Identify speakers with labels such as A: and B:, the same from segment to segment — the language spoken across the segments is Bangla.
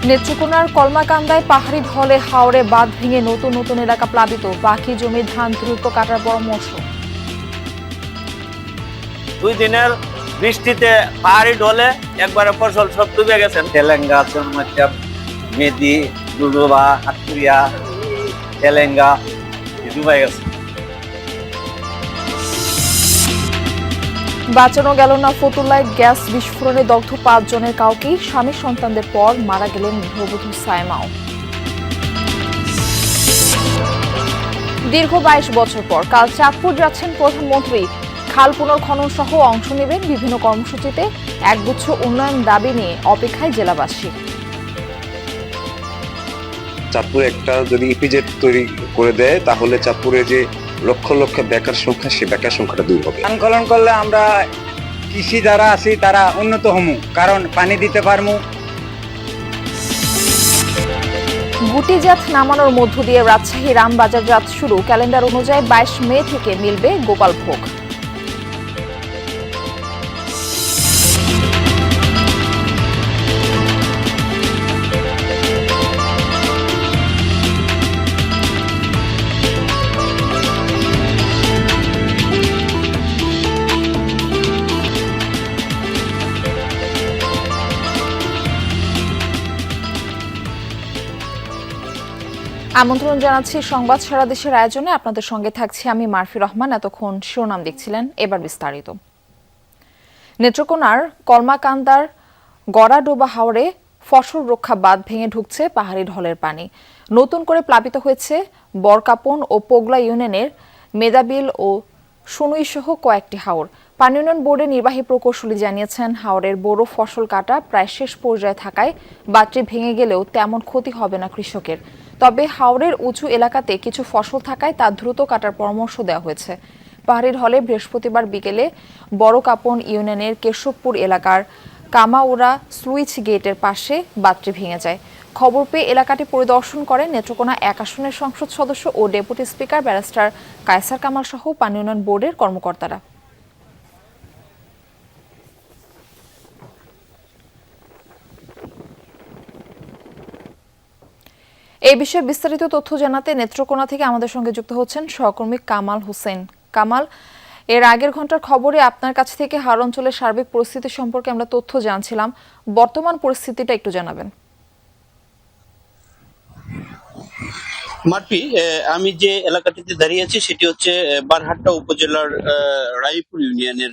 A: নেত্রকোনার কলমাকান্দায় পাহাড়ি ঢলে হাওরে বাঁধ ভেঙে নতুন নতুন এলাকা প্লাবিত, বাকি জমির ধান দ্রুত কাটার পরামর্শ।
B: 2 দিনের বৃষ্টিতে পাহাড়ি ঢলে একবারে ফসল সব ডুবে গেছে। তেলেঙ্গা, চরমাচাপ, মেদি, দুলুবা, হাতুরিয়া, তেলেঙ্গা ডুবে গেছে।
A: বাঁচানো গেল না ফতুল্লায় গ্যাস বিস্ফোরণে দগ্ধ 5 জনের কাউকেই, স্বামী সন্তানদের পর মারা গেলেন গৃহবধূ সায়মাও। দীর্ঘ 22 বছর পর কাল চাঁদপুর যাচ্ছেন প্রধানমন্ত্রী। খাল পুনর্খনন সহ অংশ নেবেন বিভিন্ন কর্মসূচিতে। একগুচ্ছ উন্নয়ন দাবি নিয়ে অপেক্ষায় জেলাবাসী।
C: চাঁদপুরে একটা যদি ইপিজেড তৈরি করে দেয় তাহলে চাঁদপুরে যে লক্ষ লক্ষ বেকার সংখ্যা, সে বেকার সংখ্যাটা দূর হবে।
D: আন্দোলন করলে আমরা কৃষি যারা আছি তারা উন্নত হমু, কারণ পানি দিতে পারমু।
A: গুটিজাত নামানোর মধ্য দিয়ে রাজশাহী রামবাজার জাত শুরু। ক্যালেন্ডার অনুযায়ী 22 মে থেকে মিলবে গোপালভোগ। আমন্ত্রণ জানাচ্ছি সংবাদ সারা দেশের আয়োজনে। আপনাদের সঙ্গে থাকছি আমি মারফি রহমান। এতক্ষণ শিরোনাম দেখছিলেন, এবার বিস্তারিত। নেত্রকোনার কলমাকান্দার গড়াডোবা হাওরে ফসল রক্ষা বাঁধ ভেঙে ঢুকছে পাহাড়ি ঢলের পানি। নতুন করে প্লাবিত হয়েছে বরকাপন ও পোগলা ইউনিয়নের মেদাবিল ও সুনুই সহ কয়েকটি হাওর। পানি উন্নয়ন বোর্ডের নির্বাহী প্রকৌশলী জানিয়েছেন, হাওরের বড় ফসল কাটা প্রায় শেষ পর্যায়ে থাকায় বাঁধটি ভেঙে গেলেও তেমন ক্ষতি হবে না কৃষকের। তবে হাওরের উঁচু এলাকাতে কিছু ফসল থাকায় তা দ্রুত কাটার পরামর্শ দেওয়া হয়েছে। পাহাড়ি ঢলে বৃহস্পতিবার বিকেলে বড়কাপন ইউনিয়নের কেশবপুর এলাকার কামাউরা স্লুইচ গেটের পাশে বাঁধটি ভেঙে যায়। খবর পেয়ে এলাকাটি পরিদর্শন করেন নেত্রকোনা 1 আসনের সংসদ সদস্য ও deputy speaker barrister Kaiser Kamal সহ পানি উন্নয়ন বোর্ডের কর্মকর্তারা। এই বিষয়ে বিস্তারিত তথ্য জানাতে নেত্রকোনা থেকে আমাদের সঙ্গে যুক্ত হচ্ছেন সহকর্মী কামাল হোসেন। কামাল, এর আগের ঘন্টার খবরে আপনার কাছ থেকে হাওর অঞ্চলের সার্বিক পরিস্থিতি সম্পর্কে আমরা তথ্য জানছিলাম, বর্তমান পরিস্থিতিটা একটু জানাবেন।
E: মারপি, আমি যে এলাকাটিতে দাঁড়িয়ে আছি সেটি হচ্ছে বারহাট্টা উপজেলার রায়পুর ইউনিয়নের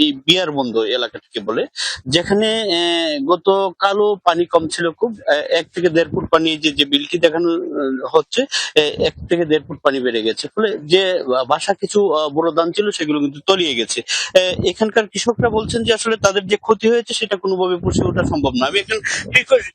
E: এই বিয়ার বন্ধ এলাকাটিকে বলে, যেখানে গতকালও পানি কম ছিল খুব। 1 থেকে 1.5 ফুট পানি, যে বিলটি দেখানো হচ্ছে 1 থেকে 1.5 ফুট পানি বেড়ে গেছে, ফলে যে বাসা কিছু বড় ধান ছিল সেগুলো কিন্তু তলিয়ে গেছে। এখানকার কৃষকরা বলছেন যে আসলে তাদের যে ক্ষতি হয়েছে সেটা কোনোভাবে পুষে ওঠা সম্ভব না। আমি এখন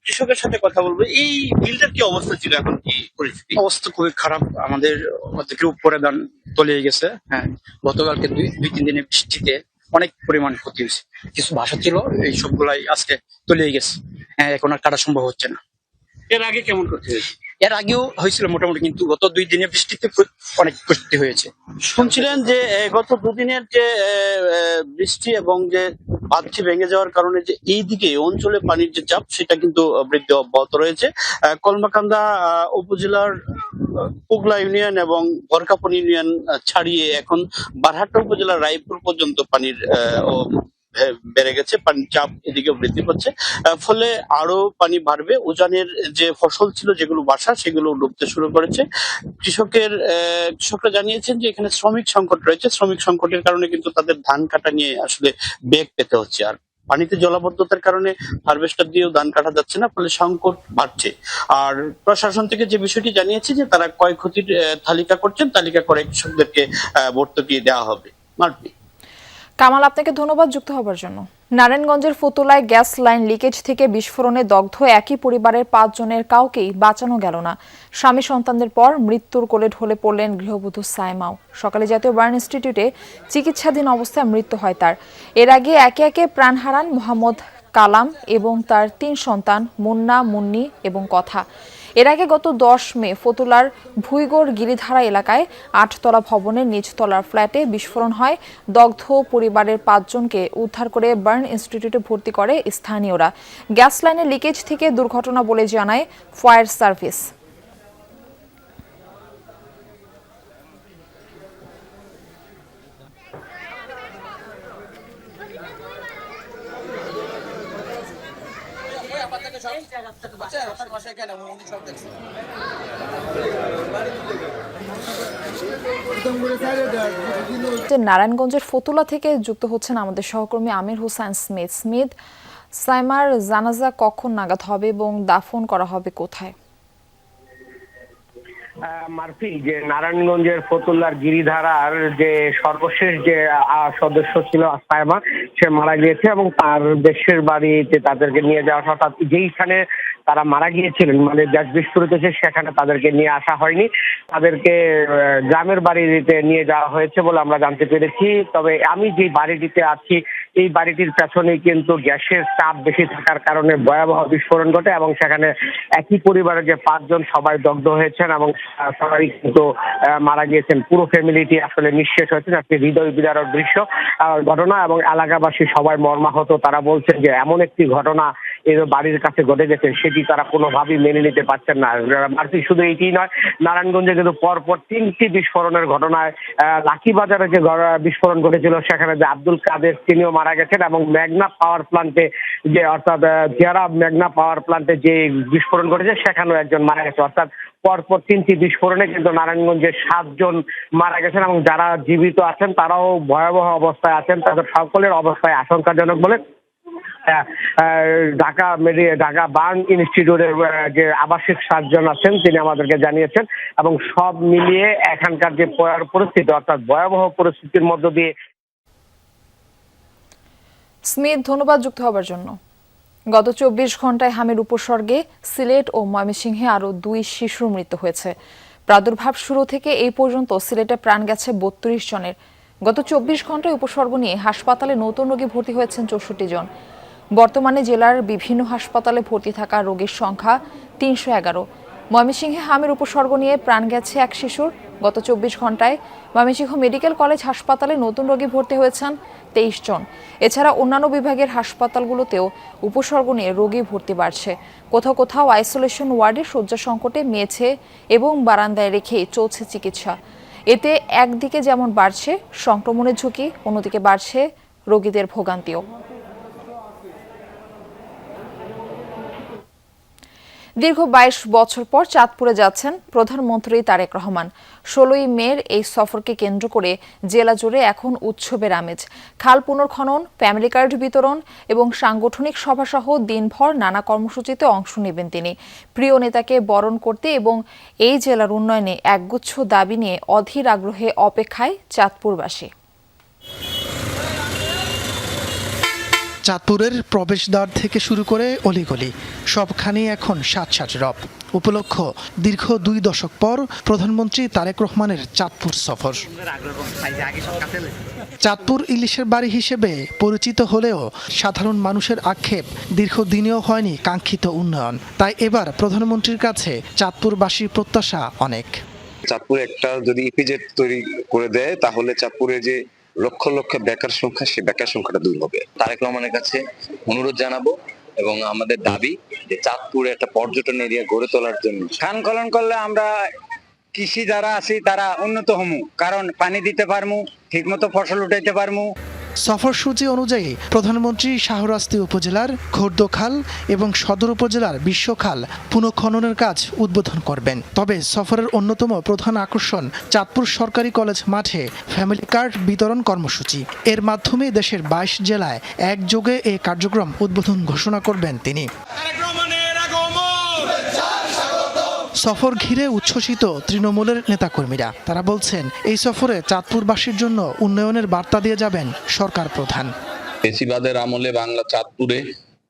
E: কৃষকের সাথে কথা বলবো। এই বিলটার কি অবস্থা ছিল, এখন কি পরিস্থিতি?
F: অবস্থা খুবই খারাপ। আমাদের অর্ধেকের উপরে ধান তলিয়ে গেছে। হ্যাঁ, গতকালকে 2-3 দিনের বৃষ্টিতে অনেক পরিমাণ ক্ষতি হয়েছে। কিছু ভাষা ছিল, এই সবগুলাই আজকে তলিয়ে গেছে। হ্যাঁ, এখন আর কাটা সম্ভব হচ্ছে না।
E: এর আগে কেমন ক্ষতি হয়েছে?
F: এর আগেও হয়েছিল মোটামুটি, কিন্তু গত 2 দিনের বৃষ্টিতে অনেক ক্ষতি হয়েছে।
E: শুনছিলেন যে গত 2 দিনের যে বৃষ্টি এবং যে বাঁধটি ভেঙে যাওয়ার কারণে যে এইদিকে অঞ্চলে পানির যে চাপ সেটা কিন্তু বৃদ্ধি অব্যাহত রয়েছে। কলমাকান্দা উপজেলার পোগলা ইউনিয়ন এবং বরকাপন ইউনিয়ন ছাড়িয়ে এখন বারহাট্টা উপজেলার রায়পুর পর্যন্ত পানির বেড়ে গেছে, পানির চাপ এদিকে বৃদ্ধি পাচ্ছে। ফলে আরো পানি বাড়বে। উজানের যে ফসল ছিল, যেগুলো বাসা, সেগুলো ডুবতে শুরু করেছে। কৃষকরা জানিয়েছেন যে এখানে শ্রমিক সংকট রয়েছে। শ্রমিক সংকটের কারণে কিন্তু তাদের ধান কাটা নিয়ে আসলে বেগ পেতে হচ্ছে। আর পানিতে জলাবদ্ধতার কারণে হারভেস্টার দিয়েও ধান কাটা যাচ্ছে না, ফলে সংকট বাড়ছে। আর প্রশাসন থেকে যে বিষয়টি জানিয়েছে যে তারা ক্ষয়ক্ষতির তালিকা করছেন, তালিকা করে কৃষকদেরকে ভর্তুকি দেওয়া হবে। মারপি।
A: কামাল, আপনাকে ধন্যবাদ যুক্ত হবার জন্য। নারায়ণগঞ্জের ফতুল্লায় গ্যাস লাইন লিকেজ থেকে বিস্ফোরণে দগ্ধ একই পরিবারের 5 জনের কাউকেই বাঁচানো গেল না। স্বামী সন্তানদের পর মৃত্যুর কোলে ঢলে পড়লেন গৃহবধূ সায়মাও। সকালে জাতীয় বার্ন ইনস্টিটিউটে চিকিৎসাধীন অবস্থায় মৃত্যু হয় তার। এর আগে একে একে প্রাণ হারান মোহাম্মদ কালাম এবং তার 3 সন্তান মুন্না, মুন্নি এবং কথা। এর আগে গত 10 মে ফতুল্লার ভুইগড় গিরিধারা এলাকায় 8তলা ভবনের নিচতলার ফ্ল্যাটে বিস্ফোরণ হয়। দগ্ধ পরিবারের 5 জনকে উদ্ধার করে বার্ন ইনস্টিটিউটে ভর্তি করে স্থানীয়রা। গ্যাস লাইনের লিকেজ থেকে দুর্ঘটনা বলে জানায় ফায়ার সার্ভিস। নারায়ণগঞ্জের ফতুল্লা থেকে যুক্ত হচ্ছেন আমাদের সহকর্মী আমির হোসেন স্মিথ। সাইমার জানাজা কখন নাগাদ হবে এবং দাফন করা হবে কোথায়?
G: মারফি, যে নারায়ণগঞ্জের ফতুল্লার গিরিধারার যে সর্বশেষ যে সদস্য ছিল সাইমা, সে মারা গিয়েছে এবং তার দেশের বাড়িতে তাদেরকে নিয়ে যাওয়া, অর্থাৎ যেইখানে তারা মারা গিয়েছিলেন মানে গ্যাস বিস্ফোরিত হয়েছে সেখানে তাদেরকে নিয়ে আসা হয়নি, তাদেরকে গ্রামের বাড়িতে নিয়ে যাওয়া হয়েছে বলে আমরা জানতে পেরেছি। তবে আমি যে বাড়িটিতে আছি এই বাড়িটির পেছনে কিন্তু গ্যাসের চাপ বেশি থাকার কারণে ভয়াবহ বিস্ফোরণ ঘটে এবং সেখানে একই পরিবারের যে 5 জন সবাই দগ্ধ হয়েছেন এবং সবাই কিন্তু মারা গিয়েছেন। পুরো ফ্যামিলিটি আসলে নিঃশেষ হয়েছেন। একটি হৃদয় বিদারক দৃশ্য ঘটনা এবং এলাকাবাসী সবাই মর্মাহত। তারা বলছেন যে এমন একটি ঘটনা এই বাড়ির কাছে ঘটে গেছে সেটি তারা কোনোভাবেই মেনে নিতে পারছেন না। শুধু এটি নয়, নারায়ণগঞ্জে কিন্তু পরপর 3টি বিস্ফোরণের ঘটনায় লাকিবাজারে যে বিস্ফোরণ ঘটেছিল সেখানে যে আব্দুল কাদের তিনিও মারা গেছেন এবং মেঘনা পাওয়ার প্লান্টে যে অর্থাৎ যারা মেঘনা পাওয়ার প্লান্টে যে বিস্ফোরণ ঘটেছে সেখানেও একজন মারা গেছে। অর্থাৎ পরপর 3টি বিস্ফোরণে কিন্তু নারায়ণগঞ্জে 7 জন মারা গেছেন এবং যারা জীবিত আছেন তারাও ভয়াবহ অবস্থায় আছেন। তাদের সকলের অবস্থায় আশঙ্কাজনক বলে ঢাকা বার্ন ইনস্টিটিউটের যে আবাসিক সার্জন আছেন তিনি আমাদেরকে জানিয়েছেন এবং সব মিলিয়ে এখানকার যে পরিস্থিতি অর্থাৎ ভয়াবহ পরিস্থিতির মধ্য দিয়ে।
A: স্মিথ, ধন্যবাদ যুক্ত হবার জন্য। গত 24 ঘন্টায় হামের উপসর্গে সিলেট ও ময়মনসিংহে আরও 2 শিশুর মৃত্যু হয়েছে। প্রাদুর্ভাব শুরু থেকে এই পর্যন্ত সিলেটে প্রাণ গেছে 32 জনের। গত 24 ঘন্টায় উপসর্গ নিয়ে হাসপাতালে নতুন রোগী ভর্তি হয়েছেন 64 জন। বর্তমানে জেলার বিভিন্ন হাসপাতালে ভর্তি থাকা রোগীর সংখ্যা 311। ময়মনসিংহে হামের উপসর্গ নিয়ে প্রাণ গেছে 1 শিশুর। গত 24 ঘন্টায় ময়মনসিংহ মেডিকেল কলেজ হাসপাতালে নতুন রোগী ভর্তি হয়েছেন 23 জন। এছাড়া অন্যান্য বিভাগের হাসপাতালগুলোতেও উপসর্গ নিয়ে রোগী ভর্তি বাড়ছে। কোথাও কোথাও আইসোলেশন ওয়ার্ডে শয্যা সংকটে মেঝে এবং বারান্দায় রেখেই চলছে চিকিৎসা। এতে একদিকে যেমন বাড়ছে সংক্রমণের ঝুঁকি, অন্যদিকে বাড়ছে রোগীদের ভোগান্তিও। দীর্ঘ 22 বছর পর চাঁদপুরে যাচ্ছেন প্রধানমন্ত্রী তারেক রহমান। 16ই মের এই সফরকে কেন্দ্র করে জেলা জুড়ে এখন উৎসবের আমেজ। খাল পুনর্খনন, ফ্যামিলি কার্ড বিতরণ এবং সাংগঠনিক সভাসহ দিনভর নানা কর্মসূচিতে অংশ নেবেন তিনি। প্রিয় নেতাকে বরণ করতে এবং এই জেলার উন্নয়নে একগুচ্ছ দাবি নিয়ে অধীর আগ্রহে অপেক্ষায় চাঁদপুরবাসী।
H: চাঁদপুরের প্রবেশদ্বার থেকে শুরু করে অলিগলি সবখানেই এখন সাজ রব। উপলক্ষ দীর্ঘ 2 দশক পর প্রধানমন্ত্রী তারেক রহমানের চাঁদপুর সফর। চাঁদপুর ইলিশের বাড়ি হিসেবে পরিচিত হলেও সাধারণ মানুষের আক্ষেপ দীর্ঘদিনেও হয়নি কাঙ্ক্ষিত উন্নয়ন। তাই এবার প্রধানমন্ত্রীর কাছে চাঁদপুরবাসীর প্রত্যাশা অনেক।
C: চাঁদপুরে একটা যদি ইপিজেড তৈরি করে দেয় তাহলে চাঁদপুরে যে লক্ষ লক্ষ বেকার সংখ্যা সে বেকার সংখ্যাটা দূর হবে।
I: তারেক রহমানের কাছে অনুরোধ জানাবো এবং আমাদের দাবি যে চাঁদপুরে একটা পর্যটন এরিয়া গড়ে তোলার জন্য
D: খান খনন করলে আমরা কৃষি যারা আছি তারা উন্নত হমু, কারণ পানি দিতে পারমু, ঠিক মতো ফসল উঠাইতে পারমু।
H: সফরসূচি অনুযায়ী প্রধানমন্ত্রী শাহরাস্তি উপজেলার খোর্দখাল এবং সদর উপজেলার বিশ্বখাল পুনঃখননের কাজ উদ্বোধন করবেন। তবে সফরের অন্যতম প্রধান আকর্ষণ চাঁদপুর সরকারি কলেজ মাঠে ফ্যামিলি কার্ড বিতরণ কর্মসূচি। এর মাধ্যমে দেশের 22 জেলায় একযোগে এই কার্যক্রম উদ্বোধন ঘোষণা করবেন তিনি। সফর ঘিরে উচ্ছ্বসিত তৃণমূলের নেতাকর্মীরা। তারা বলছেন এই সফরে চাঁদপুরবাসীর জন্য উন্নয়নের বার্তা দিয়ে যাবেন সরকার প্রধান।
J: ফেসিবাদের আমলে বাংলা চাঁদপুরে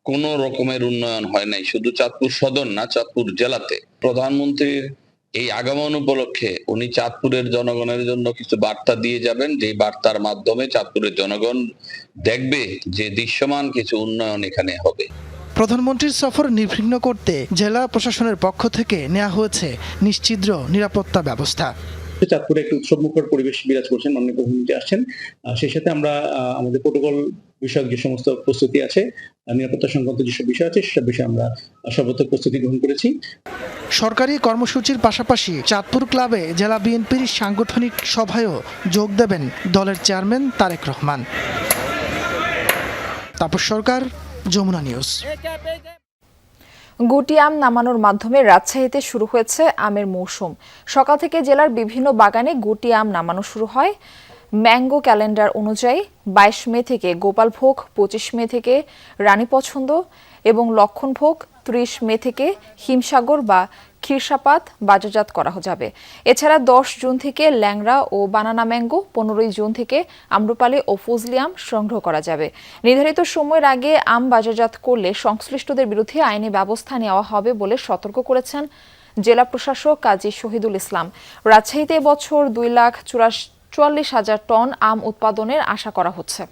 J: কোনো রকমের উন্নয়ন হয় নাই, শুধু চাঁদপুর সদর না চাঁদপুর জেলাতে। প্রধানমন্ত্রীর এই আগমন উপলক্ষে উনি চাঁদপুরের জনগণের জন্য কিছু বার্তা দিয়ে যাবেন, যে বার্তার মাধ্যমে চাঁদপুরের জনগণ দেখবে যে দৃশ্যমান কিছু উন্নয়ন এখানে হবে।
H: প্রধানমন্ত্রীর সফর নির্বিঘ্ন করতে জেলা প্রশাসনের পক্ষ থেকে নেওয়া হয়েছে নিশ্ছিদ্র নিরাপত্তা ব্যবস্থা।
K: চাঁদপুরে একটি উৎসবমুখর পরিবেশ বিরাজ করছেন, মাননীয় প্রধানমন্ত্রী আসছেন। সেই সাথে আমরা আমাদের প্রোটোকল বিষয়ক যে সমস্ত প্রস্তুতি আছে, নিরাপত্তা সংক্রান্ত যেসব বিষয় আছে সেসব বিষয়ে আমরা সর্বোত্তম প্রস্তুতি গ্রহণ করেছি।
H: সরকারি কর্মসূচির পাশাপাশি চাঁদপুর ক্লাবে জেলা বিএনপির সাংগঠনিক সভায়ও যোগ দেবেন দলের চেয়ারম্যান তারেক রহমান। তাপস সরকার, যমুনা নিউজ।
A: গুটি আম নামানোর মাধ্যমে রাজশাহীতে শুরু হয়েছে আমের মৌসুম। সকাল থেকে জেলার বিভিন্ন বাগানে গুটি আম নামানো শুরু হয়। ম্যাঙ্গো ক্যালেন্ডার অনুযায়ী 22 মে থেকে গোপালভোগ, 25 মে থেকে রানী পছন্দ এবং লক্ষণভোগ, 30 মে থেকে হিমসাগর বা ক্ষীরসাপাত বাজারজাত করা যাবে। এছাড়া 10 জুন থেকে ল্যাংড়া ও বানানা ম্যাঙ্গো, 15 জুন থেকে আম্রপালি ও ফজলি আম সংগ্রহ করা যাবে। নির্ধারিত সময়ের আগে আম বাজারজাত করলে সংশ্লিষ্টদের বিরুদ্ধে আইনি ব্যবস্থা নেওয়া হবে বলে সতর্ক করেছেন জেলা প্রশাসক কাজী শহীদুল ইসলাম। রাজশাহীতে এবছর 2,44,000 টন আম উৎপাদনের আশা করা হচ্ছে।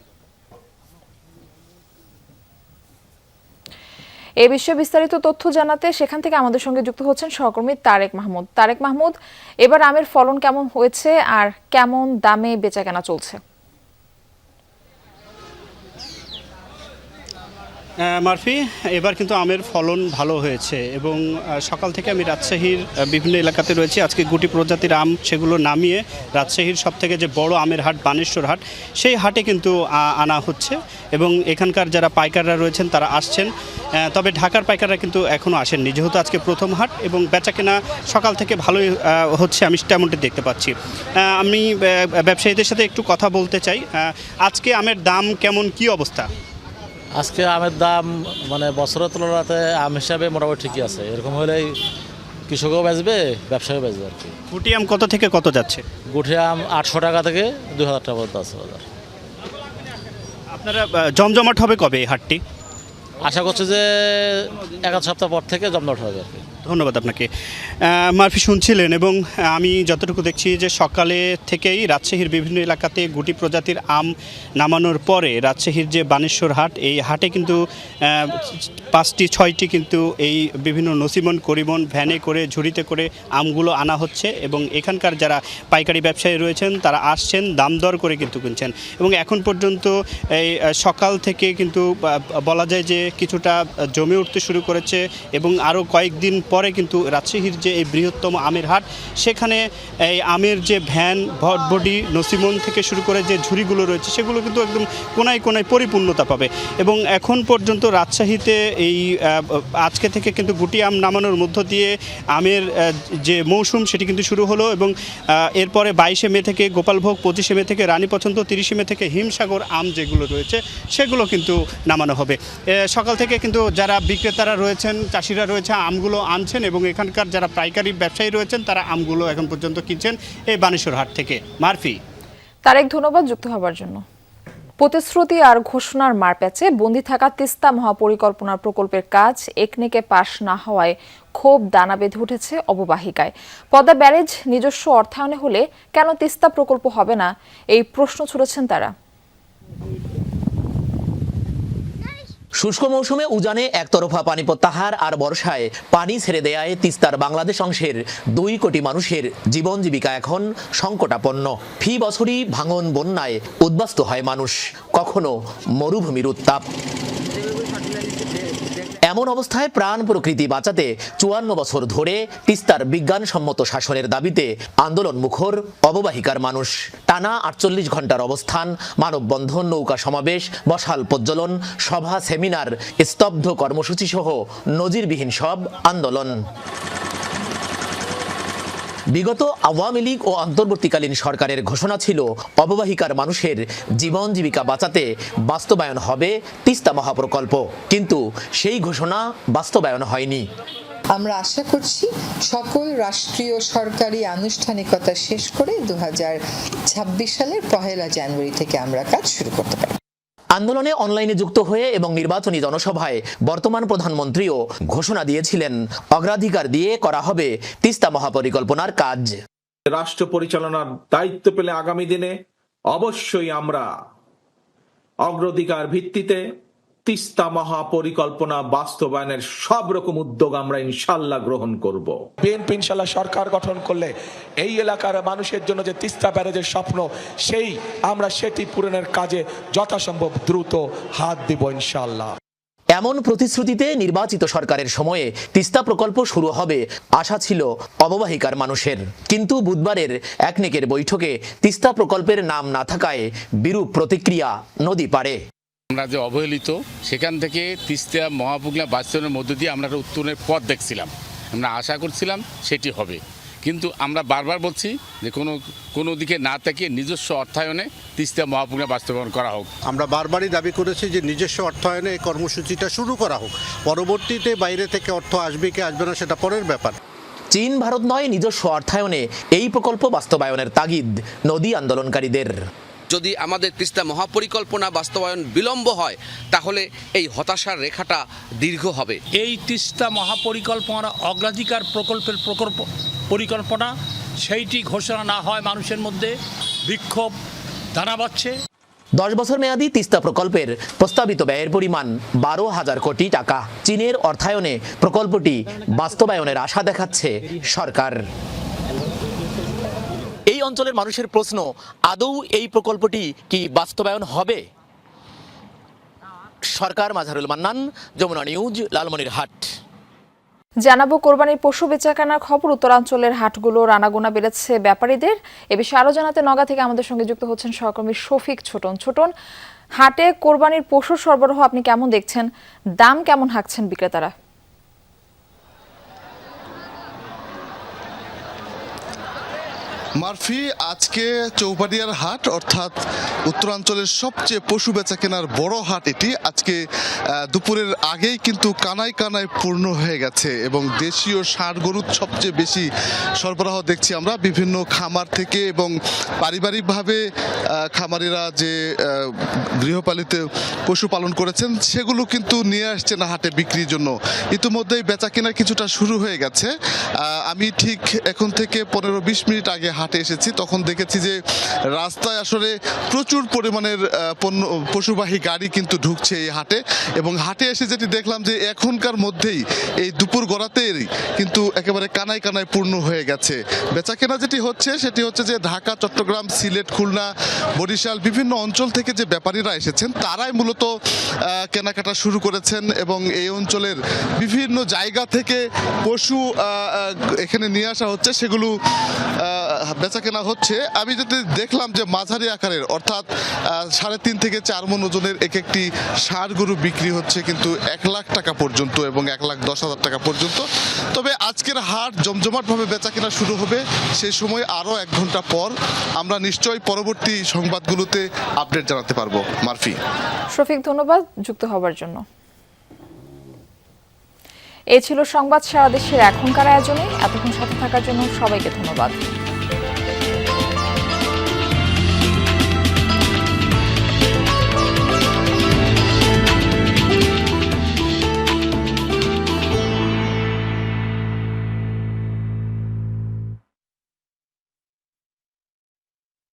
A: এ বিষয়ে বিস্তারিত তথ্য জানাতে সেখান থেকে আমাদের সঙ্গে যুক্ত হচ্ছেন সহকর্মী তারেক মাহমুদ। তারেক মাহমুদ, এবার আমের ফলন কেমন হয়েছে আর কেমন দামে বেচাকেনা চলছে?
E: মারফি, এবার কিন্তু আমের ফলন ভালো হয়েছে এবং সকাল থেকে আমি রাজশাহীর বিভিন্ন এলাকাতে রয়েছি। আজকে গুটি প্রজাতির আম সেগুলো নামিয়ে রাজশাহীর সবথেকে যে বড় আমের হাট বানেশ্বর হাট, সেই হাটে কিন্তু আনা হচ্ছে এবং এখানকার যারা পাইকাররা রয়েছেন তারা আসছেন। তবে ঢাকার পাইকাররা কিন্তু এখনও আসেননি, যেহেতু আজকে প্রথম হাট এবং বেচাকেনা সকাল থেকে ভালোই হচ্ছে, আমি তেমনটি দেখতে পাচ্ছি। আমি ব্যবসায়ীদের সাথে একটু কথা বলতে চাই। আজকে আমের দাম কেমন, কি অবস্থা?
L: আজকে আমের দাম মানে বছরের তুলনাতে আম হিসাবে মোটামুটি ঠিকই আছে। এরকম হলেই কৃষকও বেচবে, ব্যবসায়ও বেচবে আর কি।
E: গুটি আম কত থেকে কত যাচ্ছে?
L: গুটি আম 800 টাকা থেকে 2000 টাকা পর্যন্ত আছে বাজার।
E: আপনারা জমজমাট হবে কবে এই হাটটি?
L: আশা করছি যে 1 সপ্তাহ পর থেকে জমজমাট হবে আর কি।
E: ধন্যবাদ আপনাকে। মারফি শুনছিলেন এবং আমি যতটুকু দেখছি যে সকালে থেকেই রাজশাহীর বিভিন্ন এলাকাতে গুটি প্রজাতির আম নামানোর পরে রাজশাহীর যে বানেশ্বর হাট, এই হাটে কিন্তু 5-6টি কিন্তু এই বিভিন্ন নসিমন করিমন ভ্যানে করে ঝুড়িতে করে আমগুলো আনা হচ্ছে এবং এখানকার যারা পাইকারি ব্যবসায়ী রয়েছেন তারা আসছেন, দাম দর করে কিন্তু কিনছেন এবং এখন পর্যন্ত এই সকাল থেকে কিন্তু বলা যায় যে কিছুটা জমে উঠতে শুরু করেছে এবং আরও কয়েকদিন পরে কিন্তু রাজশাহীর যে এই বৃহত্তম আমের হাট, সেখানে এই আমের যে ভ্যান, ভটবডি, নসিমন থেকে শুরু করে যে ঝুড়িগুলো রয়েছে সেগুলো কিন্তু একদম কোনায় কোনায় পরিপূর্ণতা পাবে এবং এখন পর্যন্ত রাজশাহীতে এই আজকে থেকে কিন্তু গুটি আম নামানোর মধ্য দিয়ে আমের যে মৌসুম সেটি কিন্তু শুরু হলো এবং এরপরে 22 মে থেকে গোপালভোগ, 25 মে থেকে রানী পছন্দ, 30 মে থেকে হিমসাগর আম যেগুলো রয়েছে সেগুলো কিন্তু নামানো হবে। সকাল থেকে কিন্তু যারা বিক্রেতারা রয়েছেন, চাষিরা রয়েছে, আমগুলো আনছেন এবং এখানকার যারা পাইকারি ব্যবসায়ী রয়েছেন তারা আমগুলো এখন পর্যন্ত কিনছেন এই বানেশ্বর হাট থেকে। মারফি,
A: তারেক, ধন্যবাদ যুক্ত হবার জন্য। প্রতিশ্রুতি আর ঘোষণার মারপ্যাচে বন্দী থাকা তিস্তা মহাপরিকল্পনার প্রকল্পের কাজ একনেকে পাশ না হওয়ায় ক্ষোভ দানা বেঁধে উঠেছে অববাহিকায়। পদ্মা ব্যারেজ নিজস্ব অর্থায়নে হলে কেন তিস্তা প্রকল্প হবে না, এই প্রশ্ন ছুড়েছেন তারা।
M: শুষ্ক মৌসুমে উজানে একতরফা পানি প্রত্যাহার আর বর্ষায় পানি ছেড়ে দেয়ায় তিস্তার বাংলাদেশ অংশের 2 কোটি মানুষের জীবন জীবিকা এখন সংকটাপন্ন। ফি বছরই ভাঙন বন্যায় উদ্বাস্তু হয় মানুষ, কখনো মরুভূমির উত্তাপ। এমন অবস্থায় প্রাণ প্রকৃতি বাঁচাতে 54 বছর ধরে তিস্তার বিজ্ঞানসম্মত শাসনের দাবিতে আন্দোলন মুখর অববাহিকার মানুষ। টানা 48 ঘন্টার অবস্থান, মানববন্ধন, নৌকা সমাবেশ, মশাল প্রজ্বলন, সভা, সেমিনার, স্তব্ধ কর্মসূচি সহ নজিরবিহীন সব আন্দোলন। বিগত আওয়ামী লীগ ও অন্তর্বর্তীকালীন সরকারের ঘোষণা ছিল অববাহিকার মানুষের জীবন জীবিকা বাঁচাতে বাস্তবায়ন হবে তিস্তা মহাপ্রকল্প, কিন্তু সেই ঘোষণা বাস্তবায়ন হয়নি।
N: আমরা আশা করছি সকল রাষ্ট্রীয় সরকারি আনুষ্ঠানিকতা শেষ করে 2026 সালের 1 জানুয়ারি থেকে আমরা কাজ শুরু করতে পারি।
M: আন্দোলনে অনলাইনে যুক্ত হয়ে এবং নির্বাচনী জনসভায় বর্তমান প্রধানমন্ত্রীও ঘোষণা দিয়েছিলেন অগ্রাধিকার দিয়ে করা হবে তিস্তা মহাপরিকল্পনার কাজ।
O: রাষ্ট্র পরিচালনার দায়িত্ব পেলে আগামী দিনে অবশ্যই আমরা অগ্রাধিকার ভিত্তিতে তিস্তা মহাপরিকল্পনা বাস্তবায়নের সব রকম উদ্যোগ আমরা ইনশাল্লাহ গ্রহণ করব।
P: বিএনপি ইনশাল্লাহ সরকার গঠন করলে এই এলাকার মানুষের জন্য যে তিস্তা ব্যারেজের স্বপ্ন আমরা সেটি পূরণের কাজে যথাসম্ভব দ্রুত হাত দিব ইনশাল্লাহ।
M: এমন প্রতিশ্রুতিতে নির্বাচিত সরকারের সময়ে তিস্তা প্রকল্প শুরু হবে আশা ছিল অববাহিকার মানুষের, কিন্তু বুধবারের একনেকের বৈঠকে তিস্তা প্রকল্পের নাম না থাকায় বিরূপ প্রতিক্রিয়া নদী পারে।
Q: আমরা যে অবহেলিত, সেখান থেকে তিস্তা মহাপরিকল্পনা বাস্তবায়নের মধ্য দিয়ে আমরা একটা উত্তরণের পথ দেখছিলাম, আমরা আশা করছিলাম সেটি হবে, কিন্তু আমরা বারবার বলছি যে কোনো দিকে না তাকিয়ে নিজস্ব অর্থায়নে তিস্তা মহাপরিকল্পনা বাস্তবায়ন করা হোক।
R: আমরা বারবারই দাবি করেছি যে নিজস্ব অর্থায়নে এই কর্মসূচিটা শুরু করা হোক, পরবর্তীতে বাইরে থেকে অর্থ আসবে কি আসবে না সেটা পরের ব্যাপার।
M: চীন ভারত নয়, নিজস্ব অর্থায়নে এই প্রকল্প বাস্তবায়নের তাগিদ নদী আন্দোলনকারীদের।
S: যদি আমাদের তিস্তা মহাপরিকল্পনা বাস্তবায়ন বিলম্ব হয় তাহলে এই হতাশার রেখাটা দীর্ঘ হবে।
T: এই তিস্তা মহাপরিকল্পনা অগ্রাধিকার প্রকল্পের পরিকল্পনা সেইটি ঘোষণা না হয় মানুষের মধ্যে বিক্ষোভ দানা বাঁধছে।
M: 10 বছর মেয়াদী তিস্তা প্রকল্পের প্রস্তাবিত ব্যয়ের পরিমাণ 12,000 কোটি টাকা। চীনের অর্থায়নে প্রকল্পটি বাস্তবায়নের আশা দেখাচ্ছে সরকার। এই অঞ্চলের মানুষের প্রশ্ন, আদৌ এই প্রকল্পটি কি বাস্তবায়ন হবে? সরকার মাঝারুল মান্নান, যমুনা নিউজ, লালমনিরহাট।
A: জানাবো কোরবানির পশু বেচাকেনার খবর। উত্তরাঞ্চলের হাটগুলোর আনাগোনা বেড়েছে ব্যাপারীদের। এ বিষয়ে আরো জানাতে নওগাঁ থেকে আমাদের সঙ্গে যুক্ত হচ্ছেন সহকর্মী শফিক ছোটন। ছোটন, হাটে কোরবানির পশুর সরবরাহ আপনি কেমন দেখছেন? দাম কেমন হাঁকছেন বিক্রেতারা?
U: মারফি, আজকে চৌপাড়িয়ার হাট অর্থাৎ উত্তরাঞ্চলের সবচেয়ে পশু বেচা কেনার বড় হাট এটি। আজকে দুপুরের আগেই কিন্তু কানায় কানায় পূর্ণ হয়ে গেছে এবং দেশীয় ষাঁড় গরুর সবচেয়ে বেশি সরবরাহ দেখছি আমরা বিভিন্ন খামার থেকে, এবং পারিবারিকভাবে খামারিরা যে গৃহপালিত পশু পালন করেছেন সেগুলো কিন্তু নিয়ে আসছে না হাটে বিক্রির জন্য। ইতিমধ্যেই বেচা কেনা কিছুটা শুরু হয়ে গেছে। আমি ঠিক এখন থেকে 15-20 মিনিট আগে হাটে এসেছি, তখন দেখেছি যে রাস্তায় আসলে প্রচুর পরিমাণের পশুবাহী গাড়ি কিন্তু ঢুকছে এই হাটে। এবং হাটে এসে যেটি দেখলাম যে এখনকার মধ্যেই এই দুপুর গড়াতেই কিন্তু একেবারে কানায় কানায় পূর্ণ হয়ে গেছে। বেচাকেনা যেটি হচ্ছে সেটি হচ্ছে যে ঢাকা, চট্টগ্রাম, সিলেট, খুলনা, বরিশাল বিভিন্ন অঞ্চল থেকে যে ব্যাপারীরা এসেছেন তারাই মূলত কেনাকাটা শুরু করেছেন এবং এই অঞ্চলের বিভিন্ন জায়গা থেকে পশু এখানে নিয়ে আসা হচ্ছে, সেগুলো বেচা কেনা হচ্ছে। আমি যদি দেখলাম যে মাঝারি আকারের অর্থাৎ 3.5 থেকে 4 মণ ওজনের একটি ষাঁড় গরু বিক্রি হচ্ছে কিন্তু 1 লাখ টাকা পর্যন্ত এবং 1,10,000 টাকা পর্যন্ত। তবে আজকের হাট জমজমাটভাবে বেচা কেনা শুরু হবে সেই সময় আরও 1 ঘন্টা পর। আমরা নিশ্চয়ই পরবর্তী সংবাদগুলোতে আপডেট জানাতে পারবো। মারফি।
A: শফিক, ধন্যবাদ যুক্ত হবার জন্য। এ ছিল সংবাদ সারা দেশের এখনকার আয়োজনে। এতক্ষণ সাথে থাকার জন্য সবাইকে ধন্যবাদ।